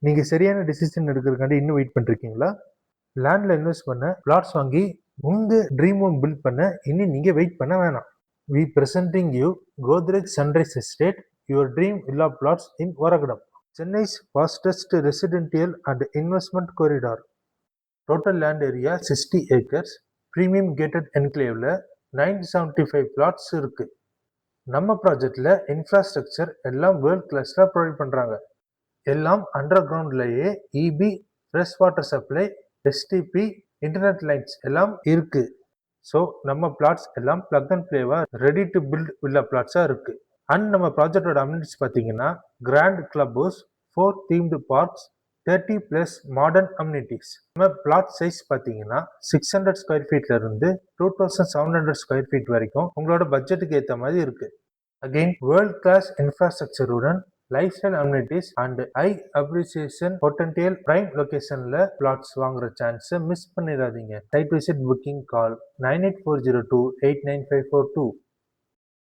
நீங்க சரியான டிசிஷன் எடுக்கிறதுக்காண்டி இன்னும் வெயிட் பண்ணிருக்கீங்களா? லேண்ட்ல இன்வெஸ்ட் பண்ண, பிளாட்ஸ் வாங்கி உங்க ட்ரீம் ஹோம் பில்ட் பண்ண இனி நீங்க வெயிட் பண்ண வேணாம். We presenting you Godrej Sunrise Estate, your dream villa plots in Oragadam, Chennai's fastest residential and investment corridor. Total land area 60 acres, premium gated enclaveல 975 plots இருக்கு. நம்ம ப்ராஜெக்ட்ல இன்ஃப்ராஸ்ட்ரக்சர் எல்லாம் வேர்ல்ட் கிளாஸ்ல ப்ரொவைட் பண்றாங்க. எல்லாம் அண்டர் கிரவுண்ட்லயே EB, fresh water supply, STP, internet lines எல்லாம் இருக்கு. ஸோ நம்ம பிளாட்ஸ் எல்லாம் பிளக் அண்ட் பிளேவா ரெடி டு பில்ட் வில்லா பிளாட்ஸா இருக்கு. அண்ட் நம்ம ப்ராஜெக்டோட அம்யூனிட்டிஸ் பார்த்தீங்கன்னா grand club house, 4 themed parks, 30+ modern amenities. நம்ம பிளாட் சைஸ் பார்த்தீங்கன்னா 600 ஸ்கொயர் ஃபீட்ல இருந்து 2700 ஸ்கொயர் ஃபீட் வரைக்கும் உங்களோட பட்ஜெட்டுக்கு ஏற்ற மாதிரி இருக்கு. அகெயின் வேர்ல்ட் கிளாஸ் இன்ஃப்ராஸ்ட்ரக்சருடன் lifestyle amenities and high appreciation potential prime லொகேஷன்ல பிளாட்ஸ் வாங்குற சான்ஸை மிஸ் பண்ணிடாதீங்க. Site visit booking call 9840289542.